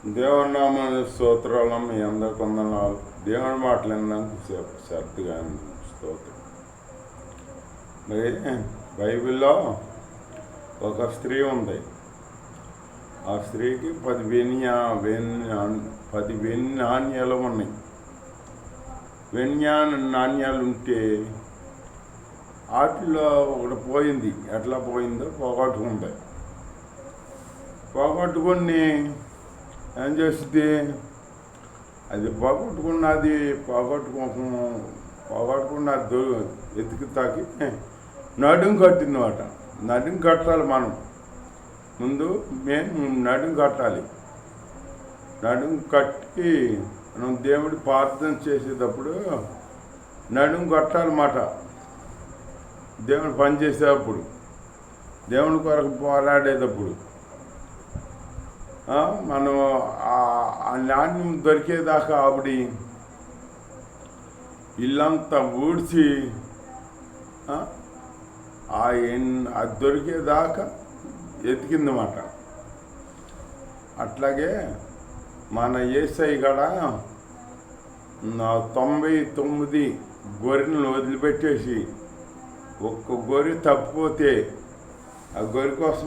దేవుని నామానికి స్తోత్రాలు. మీ అందరికి వందనాలు. దేవుని మాటలు విన్నాక శ్రద్ధగా స్తోత్రం. మరి బైబిల్లో ఒక స్త్రీ ఉంది. ఆ స్త్రీకి 10 వెండి నాణ్యాలు ఉన్నాయి. వెండి నాణ్యాలు ఉంటే వాటిలో ఒకటి పోయింది. ఎట్లా పోయిందో పోగొట్టుకుంది. పోగొట్టుకుని ఏం చేస్తుంది? అది పోగొట్టుకున్న ఎతికితాకి నడుం కట్టిందన్నమాట. నడుం కట్టాలి. ముందు మేము నడుం కట్టాలి. నడుం కట్టి మనం దేవుడి ప్రార్థన చేసేటప్పుడు నడుం కట్టాలన్నమాట. దేవుడు పనిచేసేటప్పుడు, దేవుని కొరకు పోరాడేటప్పుడు మనం ఆ నాణ్యం దొరికేదాకా ఆవిడ ఇల్లంతా ఊడ్చి అది దొరికేదాకా ఎతికిందన్నమాట. అట్లాగే మన యేసయ్య కూడా 99 గొర్రెలను వదిలిపెట్టేసి ఒక్క గొర్రె తప్పిపోతే ఆ గొర్రె కోసం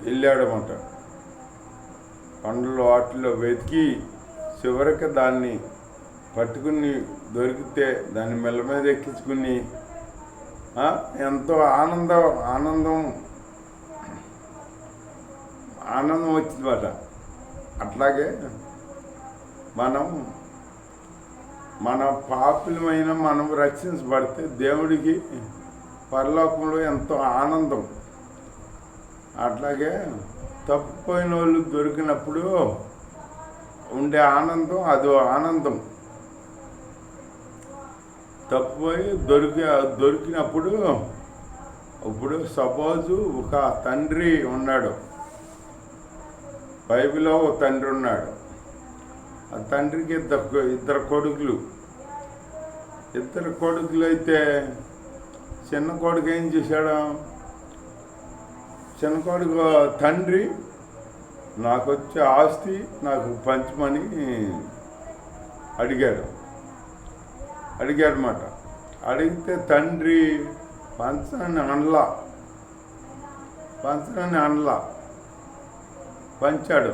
వెళ్ళాడనమాట. కొండలు వాటిలో వెతికి చివరికి దాన్ని పట్టుకుని దొరికితే దాన్ని మెల్ల మీద ఎక్కించుకుని ఎంతో ఆనందం వచ్చిందన్నమాట. అట్లాగే మన పాపులమైన మనం రక్షించబడితే దేవుడికి పరలోకంలో ఎంతో ఆనందం. అట్లాగే తప్పిపోయిన వాళ్ళు దొరికినప్పుడు ఉండే ఆనందం అదో ఆనందం. తప్పిపోయి దొరికినప్పుడు ఇప్పుడు సపోజు ఒక తండ్రి ఉన్నాడు. బైబిల్లో ఒక తండ్రి ఉన్నాడు. ఆ తండ్రికి ఇద్దరు కొడుకులు అయితే చిన్న కొడుకు ఏం చేశాడు? చిన్న కొడుకు తండ్రి నాకు వచ్చే ఆస్తి నాకు పంచమని అడిగాడనమాట. అడిగితే తండ్రి పంచని అనలా పంచాడు.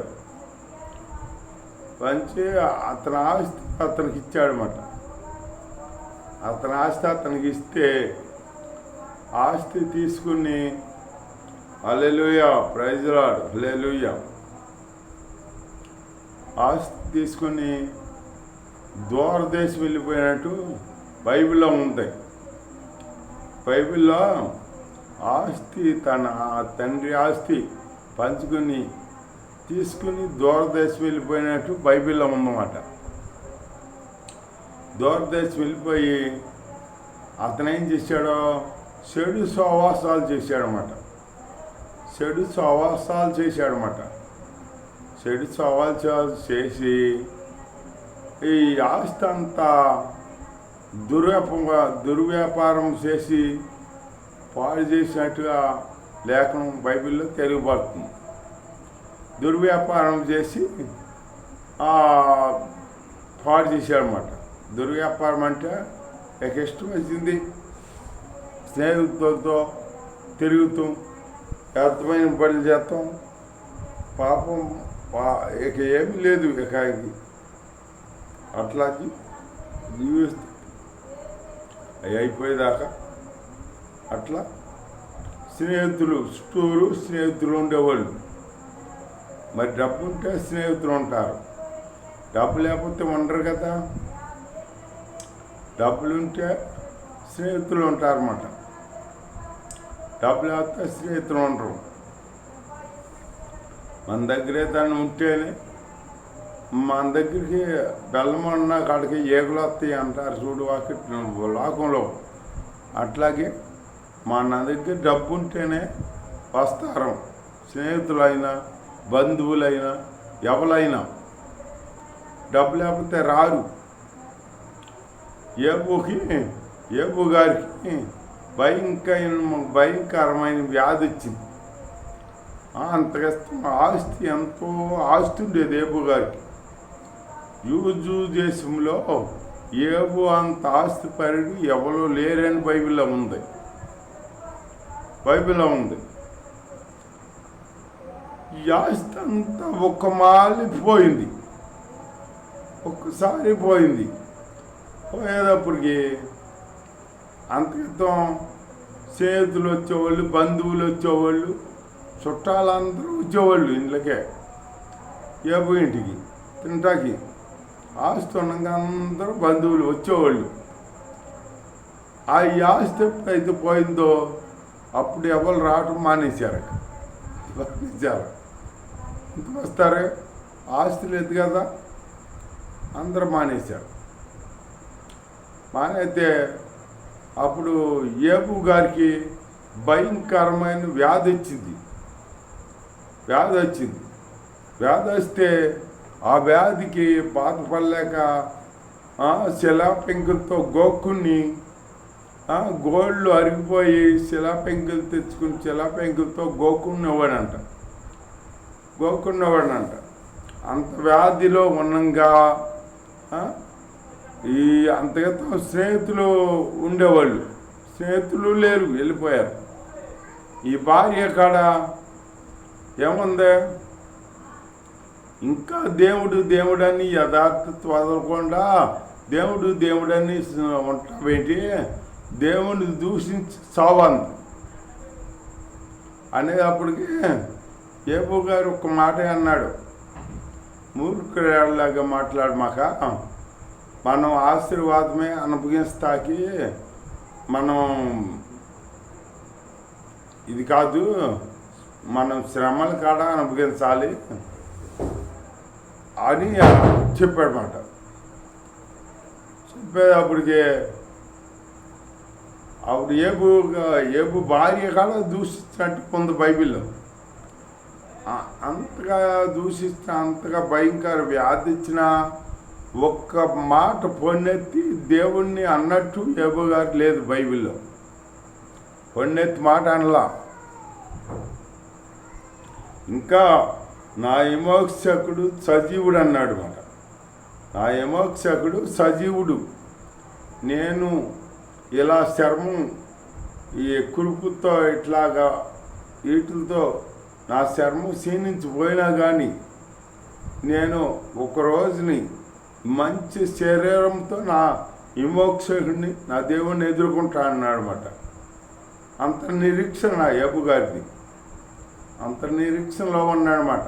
పంచి అతని ఆస్తి అతనికి ఇచ్చాడనమాట. అతనికి ఇస్తే ఆస్తి తీసుకుని హల్లెలూయా, ప్రైజ్ లార్డ్, హల్లెలూయా, ఆస్తి తీసుకుని దూరదేశం వెళ్ళిపోయినట్టు బైబిల్లో ఉంది. బైబిల్లో తన తండ్రి ఆస్తి తీసుకుని దూరదేశం వెళ్ళిపోయినట్టు బైబిల్లో ఉందన్నమాట. దూరదేశం వెళ్ళిపోయి అతను ఏం చేశాడో చెడు సహవాసాలు చేశాడనమాట. చెడు సహవాసాలు చేసి ఈ ఆస్తి అంతా దుర్వ్యాపారం చేసి పాడు చేసినట్టుగా లేఖనం బైబిల్లో తెలియబడుతుంది. దుర్వ్యాపారం చేసి పాడు చేశాడనమాట. దుర్వ్యాపారం అంటే నాకు ఇష్టం వచ్చింది స్నేహితులతో తిరుగుతాం, వ్యర్థమైన పనులు చేస్తాం, పాపం ఇక ఏమీ లేదు. ఇక అట్లా జీవిస్తాం అవి అయిపోయేదాకా. అట్లా స్నేహితులు ఉండేవాళ్ళు. మరి డబ్బు ఉంటే స్నేహితులు ఉంటారు, డబ్బు లేకపోతే ఉండరు కదా. డబ్బులుంటే స్నేహితులు ఉంటారన్నమాట. డబ్బు లేకపోతే స్నేహితులు ఉండరు. మన దగ్గరే దాన్ని ఉంటేనే మన దగ్గరికి బెల్లమన్న కాడికి ఏగులు వస్తాయి అంటారు చూడు లోకంలో. అట్లాగే మన దగ్గర డబ్బు ఉంటేనే వస్తారు స్నేహితులైనా బంధువులైనా ఎవరైనా. డబ్బు లేకపోతే రారు. ఏబు గారికి భయంకరమైన వ్యాధి వచ్చింది. అంతగా ఇష్టం. ఆస్తి ఎంతో ఆస్తి ఉండేది ఏబు గారికి. యూజు దేశంలో ఏబు అంత ఆస్తి పరుడు ఎవరు లేరని బైబిల్లో ఉంది. ఈ ఆస్తి అంతా పోయింది. ఒక్కసారి పోయింది. పోయేటప్పటికి అంతక్రితం స్నేహితులు వచ్చేవాళ్ళు, బంధువులు వచ్చేవాళ్ళు, చుట్టాలందరూ వచ్చేవాళ్ళు ఇంట్లోకే, ఏబు ఇంటికి తింటాకి. ఆస్తి ఉండగా అందరూ బంధువులు వచ్చేవాళ్ళు. ఆ ఆస్తి ఎప్పుడైతే పోయిందో అప్పుడు ఎవరు రావటం మానేశారు. ఇంటికి వస్తారు, ఆస్తి లేదు కదా, అందరూ మానేశారు. మానైతే అప్పుడు ఏబు గారికి భయంకరమైన వ్యాధి వచ్చింది. వ్యాధి వస్తే ఆ వ్యాధికి బాధపడలేక శిలాపెంకులతో గోక్కుని గోళ్ళు అరిగిపోయి శిలాపెంకులు తెచ్చుకుని శిలాపెంకులతో గోక్కున్నవాడంట. అంత వ్యాధిలో ఉన్నంగా ఈ అంతగతం స్నేహితులు ఉండేవాళ్ళు, స్నేహితులు లేరు, వెళ్ళిపోయారు. ఈ భార్య కాడ ఏముంది, ఇంకా దేవుడని యథార్థత వదలకుండా దేవుడని ఉంటావేంటి, దేవుడిని దూషించి సావంది అనేటప్పటికి ఏబు గారు ఒక మాట అన్నాడు, మూర్ఖులాగా మాట్లాడమాక, మనం ఆశీర్వాదమే అనుభవిస్తాకి మనం ఇది కాదు, మనం శ్రమల కాడ అనుభవించాలి అని చెప్పాడన్నమాట. చెప్పేటప్పటికి అప్పుడు ఏబు భార్య కాడ దూషించినట్టు ఉంది బైబిల్లో. అంతగా దూషిస్తే అంతగా భయంకర వ్యాధి ఇచ్చిన ఒక్క మాట పొన్నెత్తి దేవుణ్ణి అన్నట్టు ఏబు గారు లేదు బైబిల్లో. పొన్నెత్తి మాట అనలా. ఇంకా నా విమోక్షకుడు సజీవుడు అన్నాడు మాట. నా విమోక్షకుడు సజీవుడు, నేను ఇలా చర్మం ఈ కురుపుతో ఇట్లాగా వీటితో నా చర్మం క్షీణించిపోయినా కానీ నేను ఒక రోజుని మంచి శరీరంతో నా విమోక్షకుడిని నా దేవుణ్ణి ఎదుర్కొంటా అన్నాడు అన్నమాట. అంత నిరీక్షణ ఏబు గారిది, అంత నిరీక్షణలో ఉన్నాడనమాట.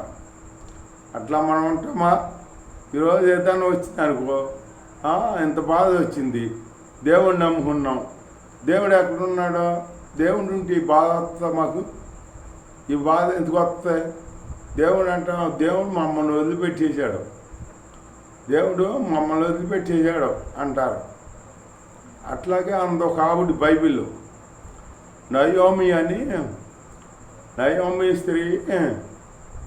అట్లా మనం ఉంటామా? ఈరోజు ఏదైనా వచ్చింది అనుకో, ఎంత బాధ వచ్చింది, దేవుడిని నమ్ముకున్నాం, దేవుడు ఎక్కడున్నాడో, దేవుడు ఉంటే ఈ బాధ వస్తుందా మాకు? ఈ బాధ ఎందుకు వస్తాయి? దేవుడు అంటాం, దేవుడు మమ్మల్ని వదిలిపెట్టేశాడు అంటారు. అట్లాగే అందొక ఆవిడ బైబిల్లో నయోమి స్త్రీ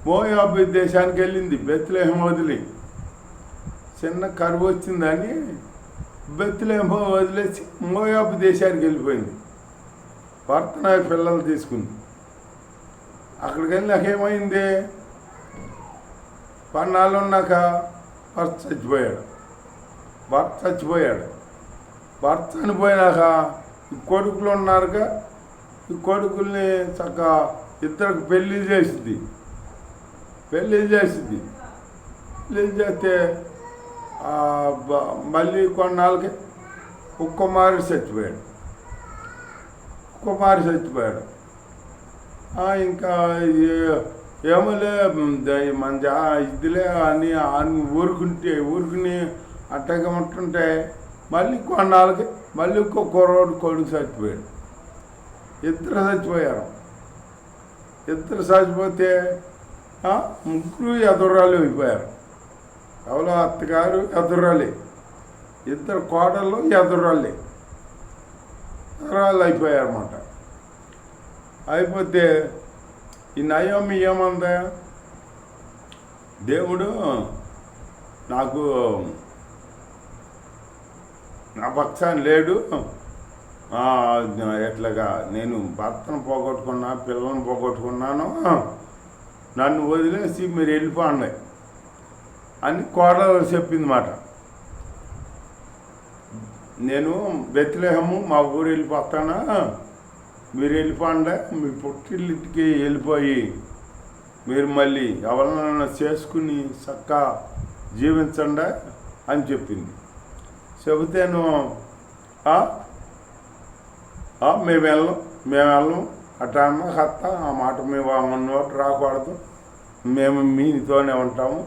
మోయాబు దేశానికి వెళ్ళింది. బెత్లెహేం వదిలి చిన్న కరువు వచ్చిందని బెత్లెహేం వదిలేసి మోయాబు దేశానికి వెళ్ళిపోయింది. భర్త పిల్లలు తీసుకుంది. అక్కడికి వెళ్ళినాక ఏమైంది, పన్నాళ్ళు ఉన్నాక భర్త చచ్చిపోయాడు. భర్త చనిపోయినాక ఈ కొడుకులు ఉన్నారుగా, ఈ కొడుకుల్ని చక్కగా ఇద్దరికి పెళ్ళి చేసింది. పెళ్ళి చేస్తే మళ్ళీ కొన్నాళ్ళకి కుమారుడు చచ్చిపోయాడు. ఇంకా ఏమోలే మన ఇదిలే అని ఊరుకుని అట్టగా ఉంటుంటే మళ్ళీ కొన్నాళ్ళకి మళ్ళీ ఇంకో కొడుకు చచ్చిపోయాడు. ఇద్దరు చచ్చిపోతే ముగ్గురు ఎదురాలు అయిపోయారు. ఎవరో అత్తగారు ఎదురాలి, ఇద్దరు కోడళ్ళు ఎదురాళ్ళు అయిపోయారు అన్నమాట. అయిపోతే ఈ నయోమి ఏమందా, దేవుడు నాకు నా పక్షాన్ని లేడు, ఎట్లాగా నేను భర్తను పోగొట్టుకున్నా, పిల్లలను పోగొట్టుకున్నాను, నన్ను వదిలేసి మీరు వెళ్ళిపోండి అని కోడలు చెప్పింది మాట. నేను బెత్లెహేము మా ఊరు వెళ్ళిపోతానా, మీరు వెళ్ళిపోండి, మీ పుట్టిల్లికి వెళ్ళిపోయి మీరు మళ్ళీ ఎవరినైనా చేసుకుని చక్కగా జీవించండి అని చెప్పింది. చెబితేను మేము వెళ్ళం అట్లా అత్త ఆ మాట మేము నోటు రాకూడదు, మేము మీతోనే ఉంటాము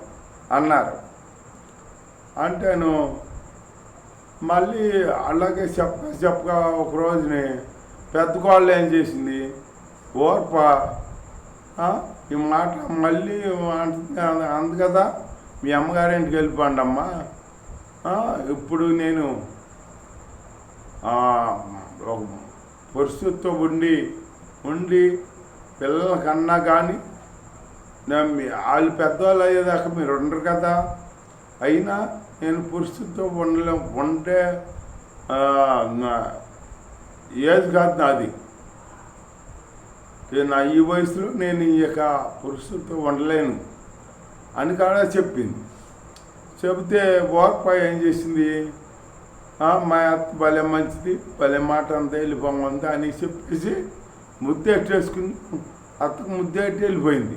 అన్నారు. అంటేను మళ్ళీ అలాగే చెప్పగా ఒక రోజుని పెద్ద కోళ్ళు ఏం చేసింది, ఓర్ప ఈ మాట మళ్ళీ అంది కదా, మీ అమ్మగారింటికి వెళ్ళిపోండి అమ్మా, ఇప్పుడు నేను ఒక పరిస్థితితో ఉండి పిల్లల కన్నా కానీ వాళ్ళు పెద్దవాళ్ళు అయ్యేదాకా మీరు ఉండరు కదా, అయినా నేను పరిస్థితితో ఉంటే ఏజ్ కాదు నాది, నా ఈ వయసులో నేను ఈ యొక్క పరిస్థితితో ఉండలేను అని కూడా చెప్పింది. చెబితే ఓర్ప ఏం చేసింది, మా అత్త భలే మంచిది, భలే మాట అంతా వెళ్ళిపోమంతా అని చెప్పేసి ముద్దెట్టేసుకుని అత్తకు ముద్దెట్టి వెళ్ళిపోయింది.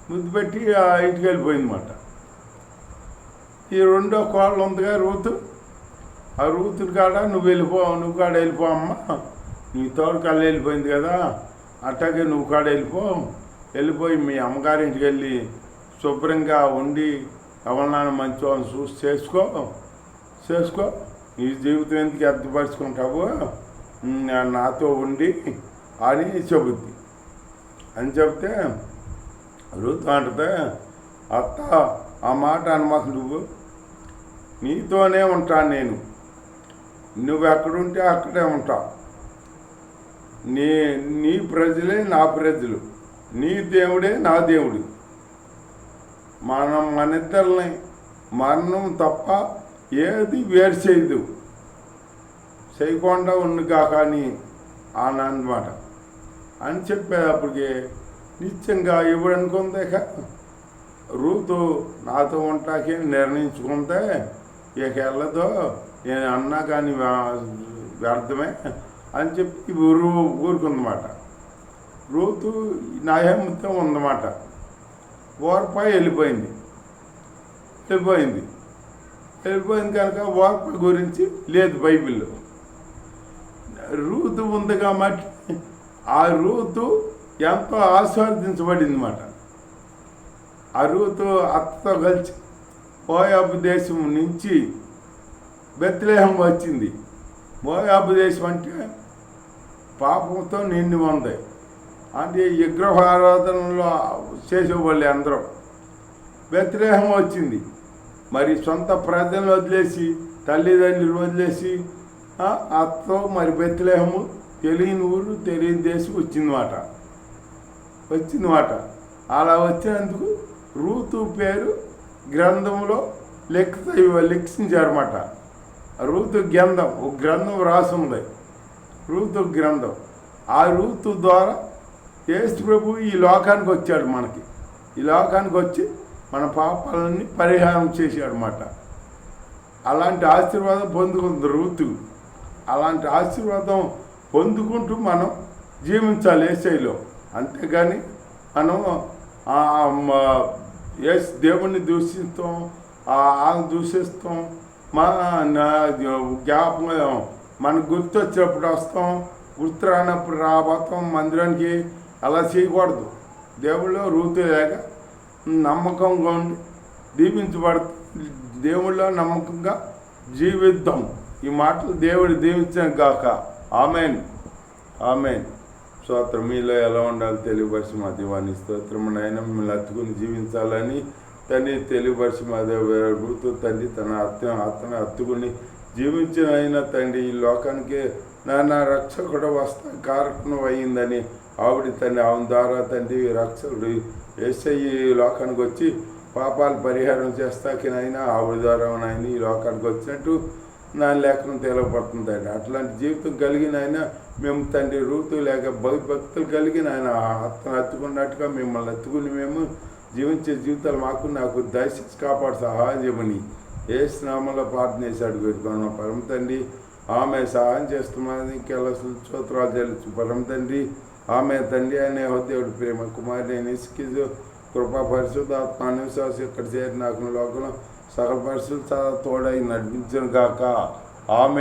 ముద్దు పెట్టి ఇంటికి వెళ్ళిపోయింది అన్నమాట. ఈ రెండో కోళ్ళు ఉందిగా రూతు, ఆ రూతుని కాడ నువ్వు కాడ వెళ్ళిపో అమ్మ, నీ తోడుకాళ్ళు వెళ్ళిపోయింది కదా, అట్టాగే నువ్వు కాడ వెళ్ళిపోయి మీ అమ్మగారింటికి వెళ్ళి శుభ్రంగా ఉండి ఎవరినైనా మంచి వాళ్ళని చూసి చేసుకో, నీ జీవితం ఎందుకు అర్థపరుచుకుంటావు, నాతో ఉండి అని చెబుద్ది అని చెప్తే రూతు అంటదే, అత్త ఆ మాట అనమాకు, నువ్వు నీతోనే ఉంటాను, నువ్వు ఎక్కడుంటే అక్కడే ఉంటావు, నీ ప్రజలే నా ప్రజలు, నీ దేవుడే నా దేవుడు, మన ఇద్దరిని మరణం తప్ప ఏది వేరు చేయకుండా ఉండుగా కానీ అన్నమాట అని చెప్పేటప్పటికి నిత్యంగా ఇవ్వడనుకుందాక రూతు నాతో ఉంటాకే నిర్ణయించుకుంటే ఇక వెళ్ళదో, నేను అన్నా కానీ వ్యర్థమే అని చెప్పి ఊరుకుందన్నమాట. రూతు నయముతో ఉందన్నమాట. ఓర్ప వెళ్ళిపోయింది కనుక ఓర్ప గురించి లేదు బైబిల్లో. రూతు ఉంది కాబట్టి ఆ రూతు ఎంతో ఆస్వాదించబడింది అన్నమాట. ఆ రూతు అత్తతో కలిసి మోయాబు దేశం నుంచి బెత్లెహేము వచ్చింది. మోయాబు దేశం అంటే పాపంతో నిండి ఉంది, అంటే విగ్రహ ఆరాధనలో చేసేవాళ్ళు అందరూ. బెత్లెహేము వచ్చింది, మరి సొంత ప్రజలను వదిలేసి తల్లిదండ్రులు వదిలేసి అత్తతో మరి బెత్లెహేము తెలియని ఊరు తెలియని దేశం వచ్చిందన్నమాట. అలా వచ్చినందుకు రూతు పేరు గ్రంథంలో లెక్కించారన్నమాట. రూతు గ్రంథం, ఒక గ్రంథం రాసుంది, రూతు గ్రంథం. ఆ రూతు ద్వారా యేసు ప్రభు ఈ లోకానికి వచ్చాడు, మనకి ఈ లోకానికి వచ్చి మన పాపాలన్నీ పరిహారం చేశాడు అన్నమాట. అలాంటి ఆశీర్వాదం పొందుకుంది రూతు. అలాంటి ఆశీర్వాదం పొందుకుంటూ మనం జీవించాలి యేసయ్యలో. అంతేగాని మనం దేవుణ్ణి దూషిస్తాం, వాళ్ళని దూషిస్తాం, జ్ఞాపకం మనకు గుర్తు వచ్చినప్పుడు వస్తాం, గుర్తు రానప్పుడు రాబోతాం మందిరానికి. అలా చేయకూడదు. దేవుళ్ళో రూతు లేక నమ్మకంగా ఉండి దేవుళ్ళో నమ్మకంగా జీవిద్దాం. ఈ మాటలు దేవుడు దీవించాను గాక. ఆమెన్. స్తోత్రం. మీలో ఎలా ఉండాలి తెలుగుపరిచి మా దీవాన్ని స్తోత్రం. నాయన మిమ్మల్ని హత్తుకుని జీవించాలని తండ్రి తెలుగుపరిచి మా రూతు తండ్రి తన అతను హత్తుకుని జీవించిన అయినా తండ్రి ఈ లోకానికి నాన్న రక్షకుడు కారకం అయ్యిందని ఆవిడ తండ్రి ఆమె ద్వారా తండ్రి రక్షకుడు యేసయ్య ఈ లోకానికి వచ్చి పాపాలు పరిహారం చేస్తాకి నాయన ఆవిడ ద్వారా నాయన ఈ లోకానికి వచ్చినట్టు నా లేఖనం తెలవబడుతుంది అండి. అట్లాంటి జీవితం కలిగిన ఆయన మేము తండ్రి రూతు లేక భక్తులు కలిగిన ఆయన అతను హత్తుకున్నట్టుగా మిమ్మల్ని హత్తుకుని మేము జీవించే జీవితాలు మాకు నాకు దయచేసి కాపాడు సహాయం చేయమని ఏ స్నామంలో ప్రార్థన చేసి అడుగుతున్నాం పరమ తండ్రి. ఆమె సహాయం చేస్తున్నది ఇంకెలా స్తోత్రాలు చెల్లించు పరమ తండ్రి. ఆమె తండ్రి అనే దేవుడి ప్రేమ కుమారి నిస్కిజు కృపా పరిశుద్ధాత్మ విశ్వాసం ఇక్కడ చేరి నాకు లోకంలో సకల పరిశుద్ధ తోడై నడిపించను గాక. ఆమె